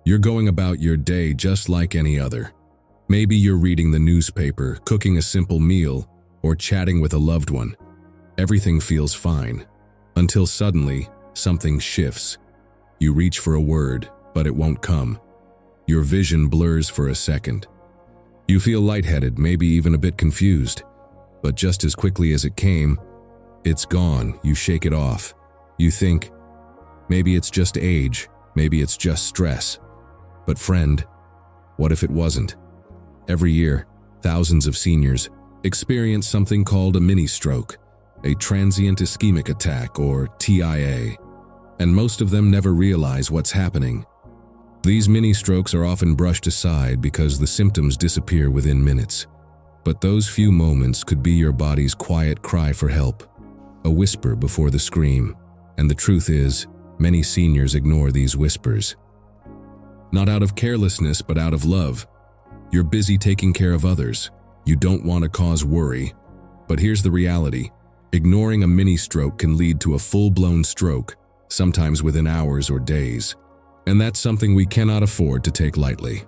You're going about your day just like any other. Maybe you're reading the newspaper, cooking a simple meal, or chatting with a loved one. Everything feels fine, until suddenly, something shifts. You reach for a word, but it won't come. Your vision blurs for a second. You feel lightheaded, maybe even a bit confused. But just as quickly as it came, it's gone. You shake it off. You think, maybe it's just age, maybe it's just stress. But friend, what if it wasn't? Every year, thousands of seniors experience something called a mini-stroke, a Transient Ischemic Attack, or TIA, and most of them never realize what's happening. These mini-strokes are often brushed aside because the symptoms disappear within minutes. But those few moments could be your body's quiet cry for help, a whisper before the scream. And the truth is, many seniors ignore these whispers. Not out of carelessness, but out of love. You're busy taking care of others. You don't want to cause worry. But here's the reality. Ignoring a mini-stroke can lead to a full-blown stroke, sometimes within hours or days. And that's something we cannot afford to take lightly.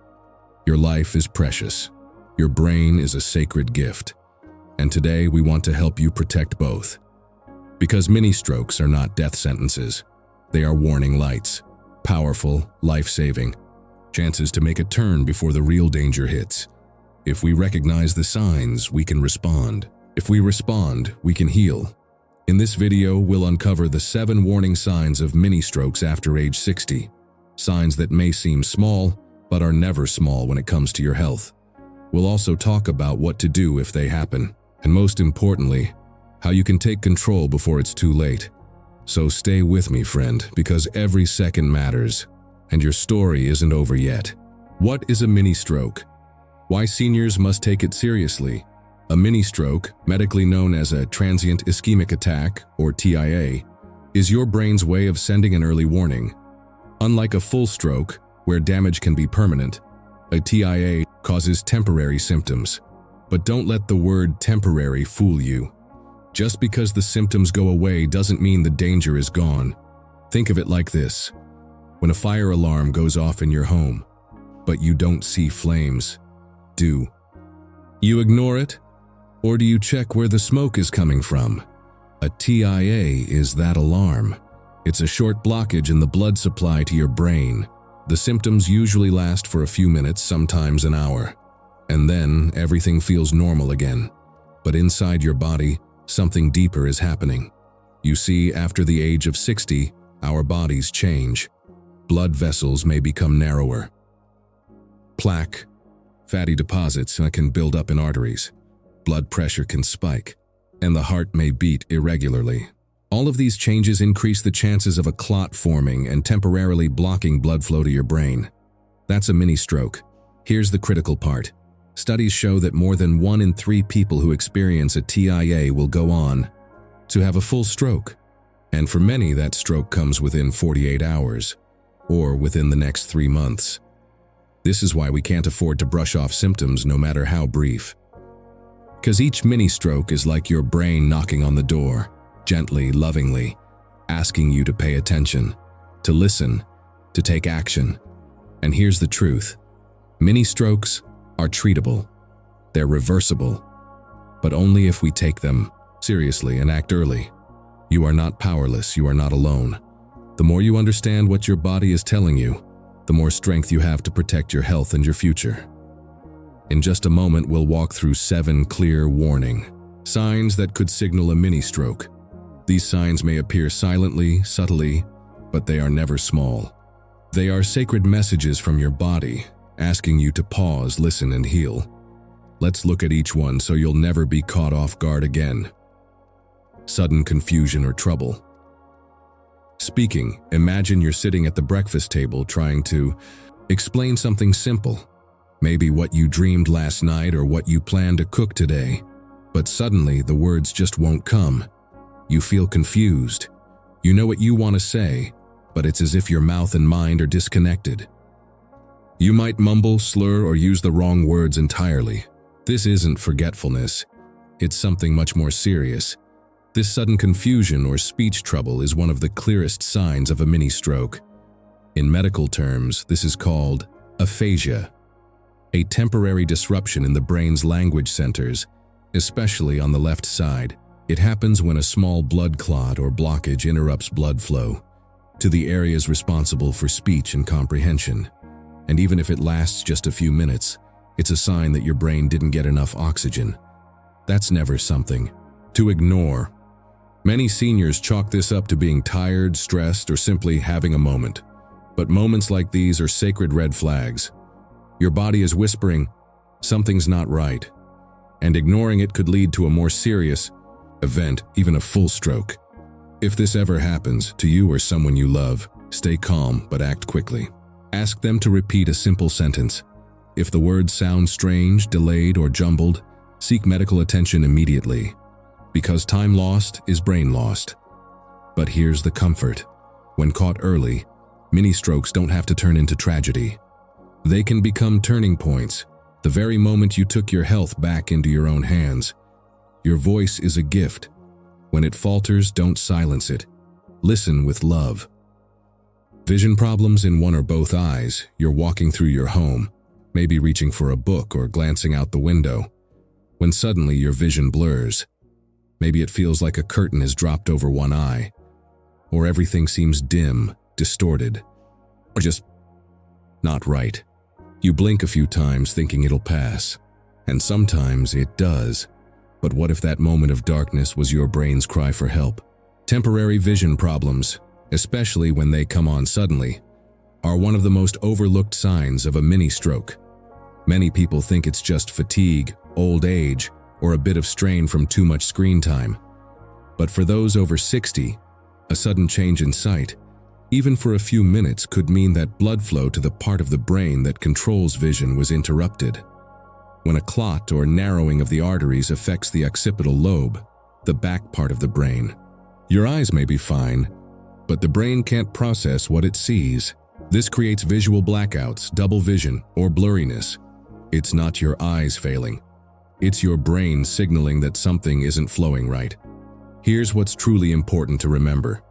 Your life is precious. Your brain is a sacred gift. And today we want to help you protect both. Because mini-strokes are not death sentences. They are warning lights. Powerful, life-saving. Chances to make a turn before the real danger hits. If we recognize the signs, we can respond. If we respond, we can heal. In this video, we'll uncover the 7 warning signs of mini-strokes after age 60. Signs that may seem small, but are never small when it comes to your health. We'll also talk about what to do if they happen, and most importantly, how you can take control before it's too late. So stay with me, friend, because every second matters, and your story isn't over yet. What is a mini-stroke? Why seniors must take it seriously? A mini-stroke, medically known as a Transient Ischemic Attack, or TIA, is your brain's way of sending an early warning. Unlike a full stroke, where damage can be permanent, a TIA causes temporary symptoms. But don't let the word temporary fool you. Just because the symptoms go away doesn't mean the danger is gone. Think of it like this. When a fire alarm goes off in your home, but you don't see flames, do you ignore it? Or do you check where the smoke is coming from? A TIA is that alarm. It's a short blockage in the blood supply to your brain. The symptoms usually last for a few minutes, sometimes an hour. And then everything feels normal again. But inside your body, something deeper is happening. You see, after the age of 60, our bodies change. Blood vessels may become narrower. Plaque, fatty deposits can build up in arteries. Blood pressure can spike, and the heart may beat irregularly. All of these changes increase the chances of a clot forming and temporarily blocking blood flow to your brain. That's a mini-stroke. Here's the critical part. Studies show that more than 1 in 3 people who experience a TIA will go on to have a full stroke. And for many, that stroke comes within 48 hours, or within the next 3 months. This is why we can't afford to brush off symptoms no matter how brief. Because each mini-stroke is like your brain knocking on the door, gently, lovingly, asking you to pay attention, to listen, to take action. And here's the truth. Mini-strokes are treatable. They're reversible. But only if we take them seriously and act early. You are not powerless. You are not alone. The more you understand what your body is telling you, the more strength you have to protect your health and your future. In just a moment, we'll walk through 7 clear warning signs that could signal a mini-stroke. These signs may appear silently, subtly, but they are never small. They are sacred messages from your body, asking you to pause, listen, and heal. Let's look at each one so you'll never be caught off guard again. Sudden confusion or trouble. Speaking, imagine you're sitting at the breakfast table trying to explain something simple. Maybe what you dreamed last night or what you plan to cook today. But suddenly the words just won't come. You feel confused. You know what you want to say, but it's as if your mouth and mind are disconnected. You might mumble, slur, or use the wrong words entirely. This isn't forgetfulness. It's something much more serious. This sudden confusion or speech trouble is one of the clearest signs of a mini-stroke. In medical terms, this is called aphasia, a temporary disruption in the brain's language centers, especially on the left side. It happens when a small blood clot or blockage interrupts blood flow to the areas responsible for speech and comprehension. And even if it lasts just a few minutes, it's a sign that your brain didn't get enough oxygen. That's never something to ignore. Many seniors chalk this up to being tired, stressed, or simply having a moment. But moments like these are sacred red flags. Your body is whispering, something's not right, and ignoring it could lead to a more serious event, even a full stroke. If this ever happens to you or someone you love, stay calm but act quickly. Ask them to repeat a simple sentence. If the words sound strange, delayed, or jumbled, seek medical attention immediately, because time lost is brain lost. But here's the comfort. When caught early, mini strokes don't have to turn into tragedy. They can become turning points, the very moment you took your health back into your own hands. Your voice is a gift. When it falters, don't silence it. Listen with love. Vision problems in one or both eyes. You're walking through your home, maybe reaching for a book or glancing out the window, when suddenly your vision blurs. Maybe it feels like a curtain has dropped over one eye, or everything seems dim, distorted, or just not right. You blink a few times thinking it'll pass, and sometimes it does. But what if that moment of darkness was your brain's cry for help? Temporary vision problems, especially when they come on suddenly, are one of the most overlooked signs of a mini stroke. Many people think it's just fatigue, old age, or a bit of strain from too much screen time. But for those over 60, a sudden change in sight, even for a few minutes, could mean that blood flow to the part of the brain that controls vision was interrupted. When a clot or narrowing of the arteries affects the occipital lobe, the back part of the brain, your eyes may be fine, but the brain can't process what it sees. This creates visual blackouts, double vision, or blurriness. It's not your eyes failing. It's your brain signaling that something isn't flowing right. Here's what's truly important to remember.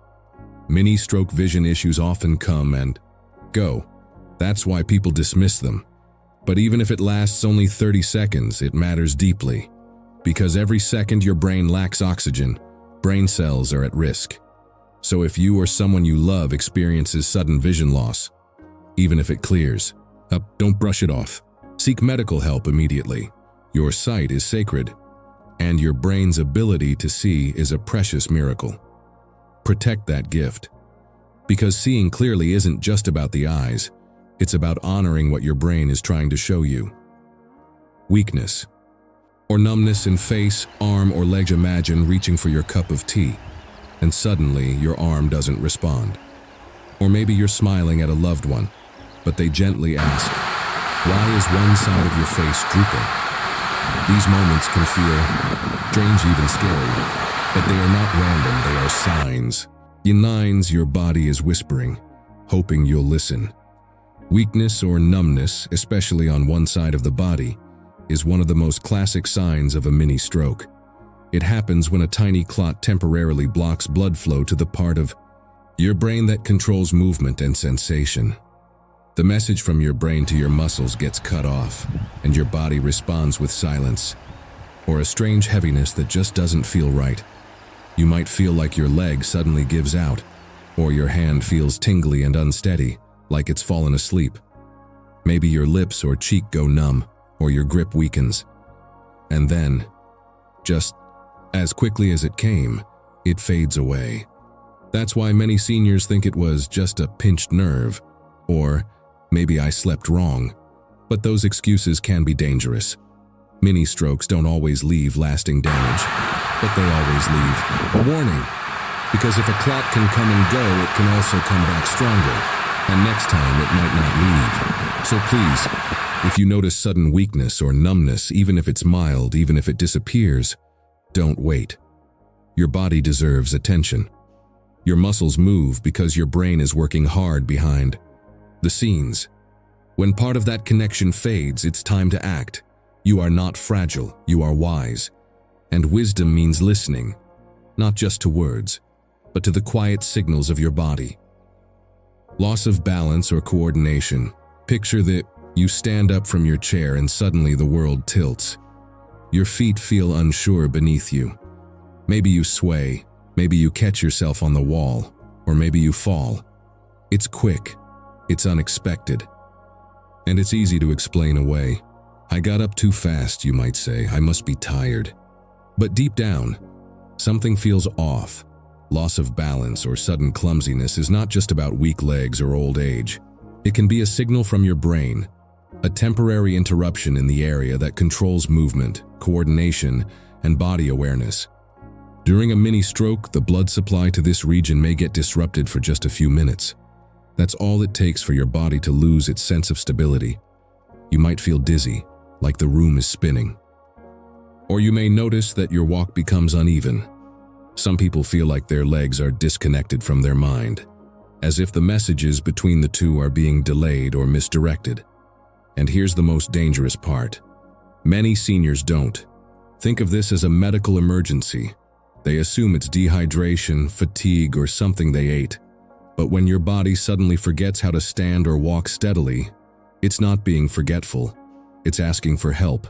Mini stroke vision issues often come and go. That's why people dismiss them. But even if it lasts only 30 seconds, it matters deeply. Because every second your brain lacks oxygen, brain cells are at risk. So if you or someone you love experiences sudden vision loss, even if it clears, don't brush it off. Seek medical help immediately. Your sight is sacred, and your brain's ability to see is a precious miracle. Protect that gift, because seeing clearly isn't just about the eyes, it's about honoring what your brain is trying to show you. Weakness, or numbness in face, arm, or leg. Imagine reaching for your cup of tea, and suddenly your arm doesn't respond. Or maybe you're smiling at a loved one, but they gently ask, "Why is one side of your face drooping?" These moments can feel strange, even scary, but they are not random, they are signs. In signs your body is whispering, hoping you'll listen. Weakness or numbness, especially on one side of the body, is one of the most classic signs of a mini stroke. It happens when a tiny clot temporarily blocks blood flow to the part of your brain that controls movement and sensation. The message from your brain to your muscles gets cut off, and your body responds with silence, or a strange heaviness that just doesn't feel right. You might feel like your leg suddenly gives out, or your hand feels tingly and unsteady, like it's fallen asleep. Maybe your lips or cheek go numb, or your grip weakens. And then, just as quickly as it came, it fades away. That's why many seniors think it was just a pinched nerve, or maybe I slept wrong. But those excuses can be dangerous. Mini strokes don't always leave lasting damage, but they always leave a warning. Because if a clot can come and go, it can also come back stronger, and next time it might not leave. So please, if you notice sudden weakness or numbness, even if it's mild, even if it disappears, don't wait. Your body deserves attention. Your muscles move because your brain is working hard behind the scenes. When part of that connection fades, it's time to act. You are not fragile, you are wise. And wisdom means listening, not just to words, but to the quiet signals of your body. Loss of balance or coordination. Picture that you stand up from your chair and suddenly the world tilts. Your feet feel unsure beneath you. Maybe you sway, maybe you catch yourself on the wall, or maybe you fall. It's quick, it's unexpected, and it's easy to explain away. I got up too fast, you might say. I must be tired. But deep down, something feels off. Loss of balance or sudden clumsiness is not just about weak legs or old age. It can be a signal from your brain, a temporary interruption in the area that controls movement, coordination, and body awareness. During a mini stroke, the blood supply to this region may get disrupted for just a few minutes. That's all it takes for your body to lose its sense of stability. You might feel dizzy, like the room is spinning. Or you may notice that your walk becomes uneven. Some people feel like their legs are disconnected from their mind, as if the messages between the two are being delayed or misdirected. And here's the most dangerous part. Many seniors don't. Think of this as a medical emergency. They assume it's dehydration, fatigue, or something they ate. But when your body suddenly forgets how to stand or walk steadily, it's not being forgetful. It's asking for help.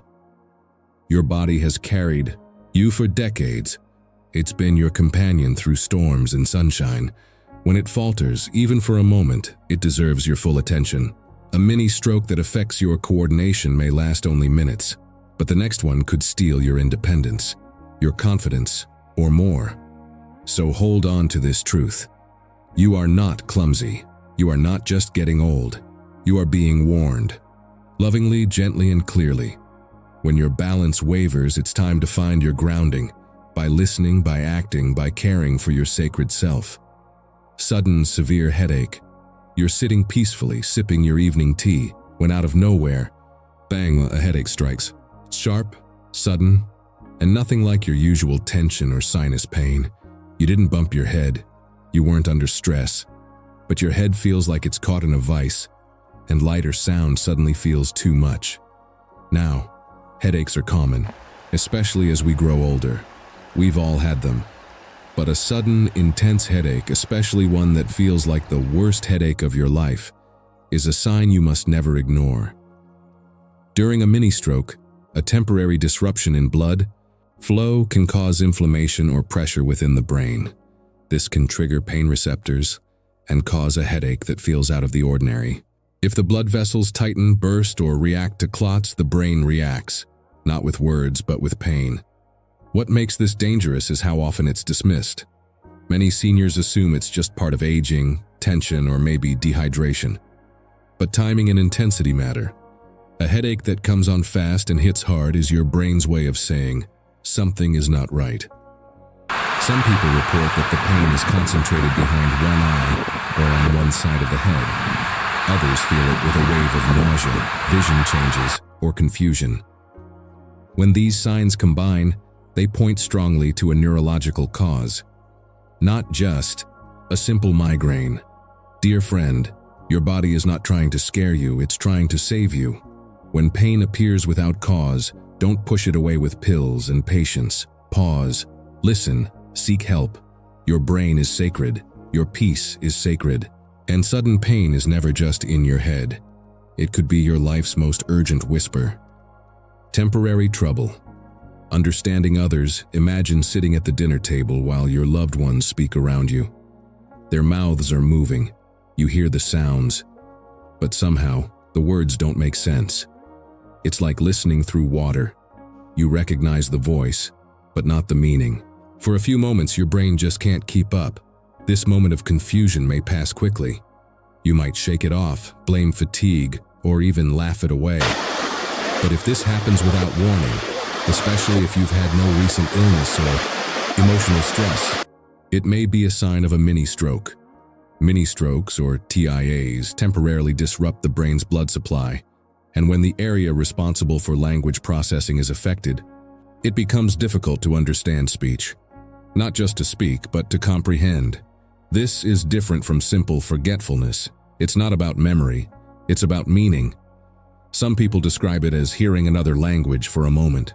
Your body has carried you for decades. It's been your companion through storms and sunshine. When it falters, even for a moment, it deserves your full attention. A mini stroke that affects your coordination may last only minutes, but the next one could steal your independence, your confidence, or more. So hold on to this truth. You are not clumsy. You are not just getting old. You are being warned. Lovingly, gently, and clearly. When your balance wavers, it's time to find your grounding, by listening, by acting, by caring for your sacred self. Sudden, severe headache. You're sitting peacefully, sipping your evening tea, when out of nowhere, bang, a headache strikes. It's sharp, sudden, and nothing like your usual tension or sinus pain. You didn't bump your head. You weren't under stress. But your head feels like it's caught in a vice, and light or sound suddenly feels too much. Now, headaches are common, especially as we grow older. We've all had them. But a sudden, intense headache, especially one that feels like the worst headache of your life, is a sign you must never ignore. During a mini stroke, a temporary disruption in blood flow can cause inflammation or pressure within the brain. This can trigger pain receptors and cause a headache that feels out of the ordinary. If the blood vessels tighten, burst, or react to clots, the brain reacts, not with words but with pain. What makes this dangerous is how often it's dismissed. Many seniors assume it's just part of aging, tension, or maybe dehydration. But timing and intensity matter. A headache that comes on fast and hits hard is your brain's way of saying, something is not right. Some people report that the pain is concentrated behind one eye or on one side of the head. Others feel it with a wave of nausea, vision changes, or confusion. When these signs combine, they point strongly to a neurological cause, not just a simple migraine. Dear friend, your body is not trying to scare you, it's trying to save you. When pain appears without cause, don't push it away with pills and patience. Pause, listen, seek help. Your brain is sacred, your peace is sacred, and sudden pain is never just in your head. It could be your life's most urgent whisper. Temporary trouble. Understanding others, imagine sitting at the dinner table while your loved ones speak around you. Their mouths are moving, you hear the sounds, but somehow the words don't make sense. It's like listening through water. You recognize the voice, but not the meaning. For a few moments, your brain just can't keep up. This moment of confusion may pass quickly. You might shake it off, blame fatigue, or even laugh it away. But if this happens without warning, especially if you've had no recent illness or emotional stress, it may be a sign of a mini stroke. Mini strokes, or TIAs, temporarily disrupt the brain's blood supply, and when the area responsible for language processing is affected, it becomes difficult to understand speech. Not just to speak, but to comprehend. This is different from simple forgetfulness. It's not about memory, it's about meaning. Some people describe it as hearing another language for a moment.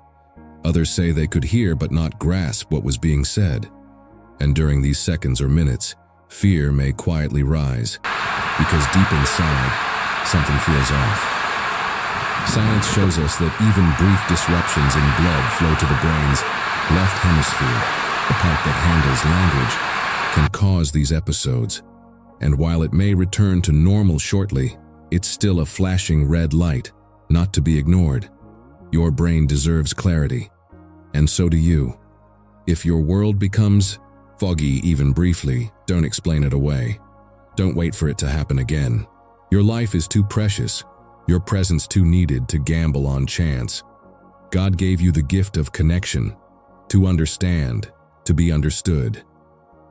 Others say they could hear but not grasp what was being said. And during these seconds or minutes, fear may quietly rise. because deep inside, something feels off. Science shows us that even brief disruptions in blood flow to the brain's left hemisphere, the part that handles language, can cause these episodes. And while it may return to normal shortly, it's still a flashing red light, not to be ignored. Your brain deserves clarity, and so do you. If your world becomes foggy even briefly, don't explain it away. Don't wait for it to happen again. Your life is too precious, your presence too needed to gamble on chance. God gave you the gift of connection, to understand, to be understood.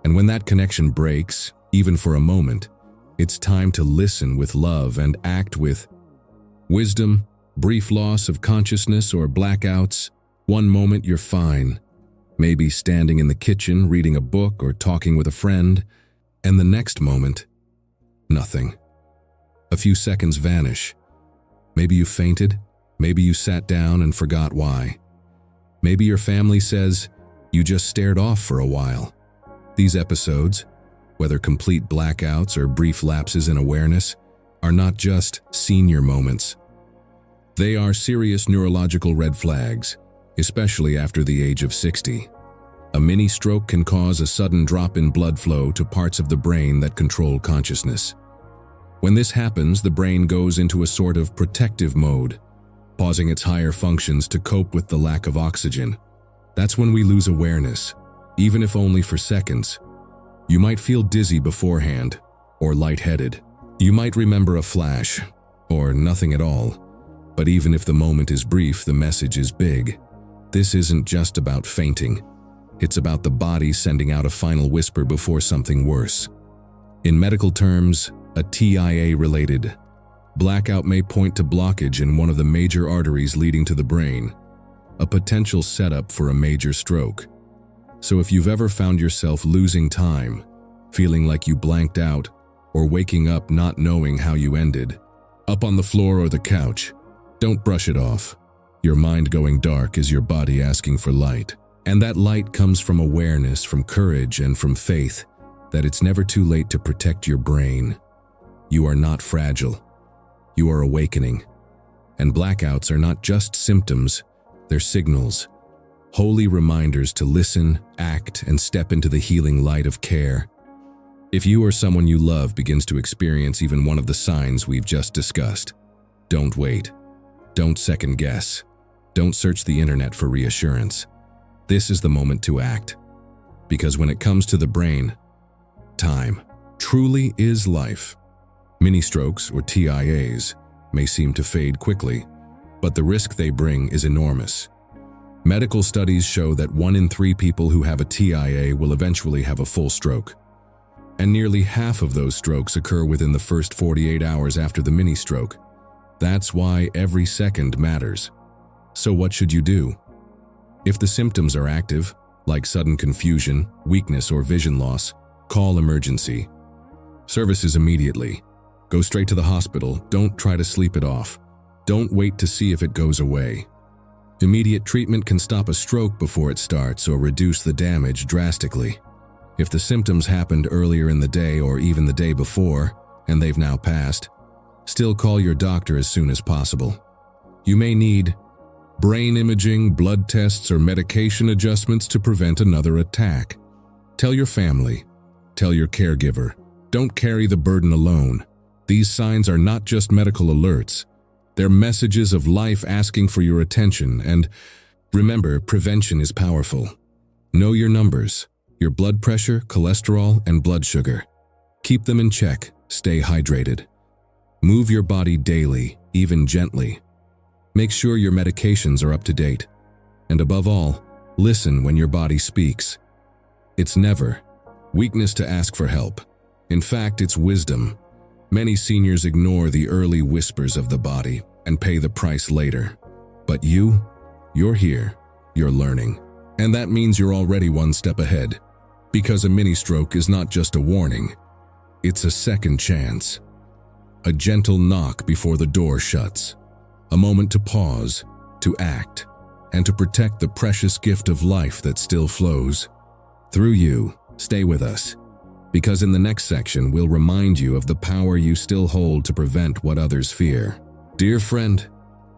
And when that connection breaks, even for a moment, it's time to listen with love and act with wisdom. Brief loss of consciousness or blackouts, one moment you're fine, maybe standing in the kitchen reading a book or talking with a friend, and the next moment, nothing. A few seconds vanish. Maybe you fainted, maybe you sat down and forgot why. Maybe your family says you just stared off for a while. These episodes, whether complete blackouts or brief lapses in awareness, are not just senior moments. They are serious neurological red flags, especially after the age of 60. A mini stroke can cause a sudden drop in blood flow to parts of the brain that control consciousness. When this happens, the brain goes into a sort of protective mode, pausing its higher functions to cope with the lack of oxygen. That's when we lose awareness, even if only for seconds. You might feel dizzy beforehand, or lightheaded. You might remember a flash, or nothing at all. But even if the moment is brief, the message is big. This isn't just about fainting. It's about the body sending out a final whisper before something worse. In medical terms, a TIA-related blackout may point to blockage in one of the major arteries leading to the brain, a potential setup for a major stroke. So if you've ever found yourself losing time, feeling like you blanked out, or waking up not knowing how you ended, up on the floor or the couch, don't brush it off. Your mind going dark is your body asking for light. And that light comes from awareness, from courage, and from faith that it's never too late to protect your brain. You are not fragile. You are awakening. And blackouts are not just symptoms, they're signals. Holy reminders to listen, act, and step into the healing light of care. If you or someone you love begins to experience even one of the signs we've just discussed, don't wait. Don't second guess. Don't search the internet for reassurance. This is the moment to act. Because when it comes to the brain, time truly is life. Mini strokes, or TIAs, may seem to fade quickly, but the risk they bring is enormous. Medical studies show that 1 in 3 people who have a TIA will eventually have a full stroke. And nearly half of those strokes occur within the first 48 hours after the mini stroke. That's why every second matters. So what should you do? If the symptoms are active, like sudden confusion, weakness, or vision loss, call emergency services immediately. Go straight to the hospital. Don't try to sleep it off. Don't wait to see if it goes away. Immediate treatment can stop a stroke before it starts or reduce the damage drastically. If the symptoms happened earlier in the day or even the day before, and they've now passed, still call your doctor as soon as possible. You may need brain imaging, blood tests, or medication adjustments to prevent another attack. Tell your family. Tell your caregiver. Don't carry the burden alone. These signs are not just medical alerts. They're messages of life asking for your attention, and remember, prevention is powerful. Know your numbers, your blood pressure, cholesterol, and blood sugar. Keep them in check. Stay hydrated. Move your body daily, even gently. Make sure your medications are up to date. And above all, listen when your body speaks. It's never weakness to ask for help. In fact, it's wisdom. Many seniors ignore the early whispers of the body and pay the price later. But you're here, you're learning. And that means you're already one step ahead. Because a mini stroke is not just a warning, it's a second chance. A gentle knock before the door shuts. A moment to pause, to act, and to protect the precious gift of life that still flows. Through you, stay with us. because in the next section we'll remind you of the power you still hold to prevent what others fear. Dear friend,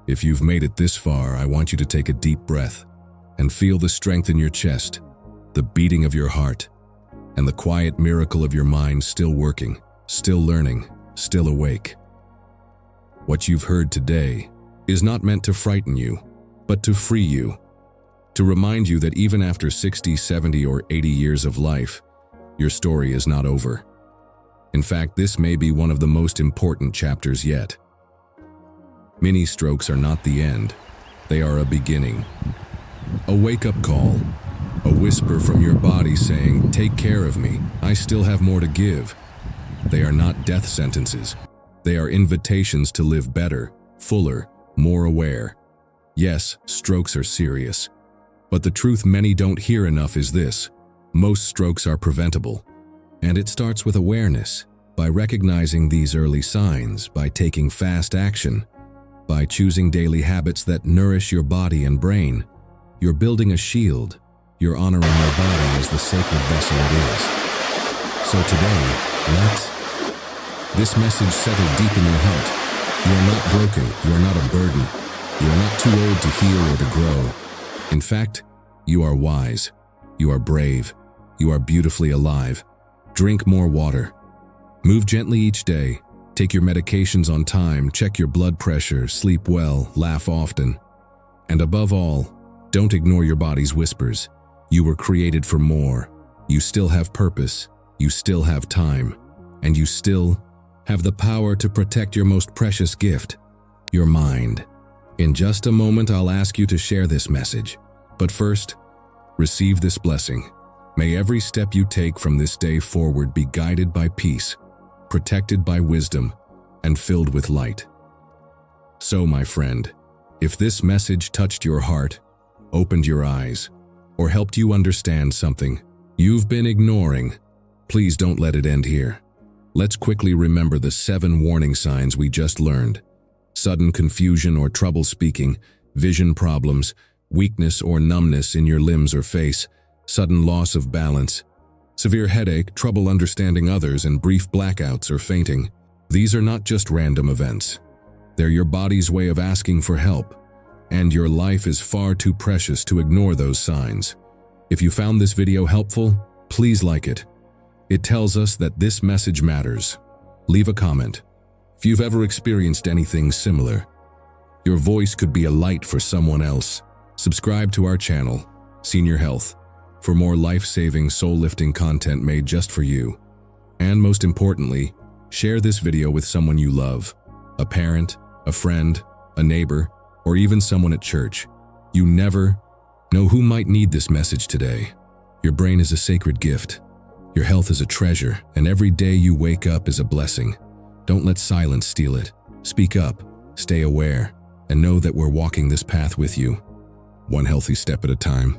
if you've made it this far, I want you to take a deep breath and feel the strength in your chest, the beating of your heart, and the quiet miracle of your mind still working, still learning, still awake. What you've heard today is not meant to frighten you, but to free you, to remind you that even after 60, 70, or 80 years of life, your story is not over. In fact, this may be one of the most important chapters yet. Mini strokes are not the end, they are a beginning. A wake-up call, a whisper from your body saying, "Take care of me, I still have more to give." They are not death sentences. They are invitations to live better, fuller, more aware. Yes, strokes are serious. But the truth many don't hear enough is this: most strokes are preventable. And it starts with awareness, by recognizing these early signs, by taking fast action, by choosing daily habits that nourish your body and brain. You're building a shield. You're honoring your body as the sacred vessel it is. So today, let this message settle deep in your heart. You are not broken. You are not a burden. You are not too old to heal or to grow. In fact, you are wise. You are brave. You are beautifully alive. Drink more water. Move gently each day. Take your medications on time. Check your blood pressure. Sleep well. Laugh often. And above all, don't ignore your body's whispers. You were created for more. You still have purpose. You still have time. And you still have the power to protect your most precious gift, your mind. In just a moment, I'll ask you to share this message. But first, receive this blessing. May every step you take from this day forward be guided by peace, protected by wisdom, and filled with light. So, my friend, if this message touched your heart, opened your eyes, or helped you understand something you've been ignoring, please don't let it end here. Let's quickly remember the 7 warning signs we just learned. Sudden confusion or trouble speaking, vision problems, weakness or numbness in your limbs or face, sudden loss of balance, severe headache, trouble understanding others, and brief blackouts or fainting. These are not just random events. They're your body's way of asking for help, and your life is far too precious to ignore those signs. If you found this video helpful, please like it. It tells us that this message matters. Leave a comment. If you've ever experienced anything similar, your voice could be a light for someone else. Subscribe to our channel, Senior Health, for more life-saving, soul-lifting content made just for you. And most importantly, share this video with someone you love, a parent, a friend, a neighbor, or even someone at church. You never know who might need this message today. Your brain is a sacred gift. Your health is a treasure, and every day you wake up is a blessing. Don't let silence steal it. Speak up, stay aware, and know that we're walking this path with you, one healthy step at a time.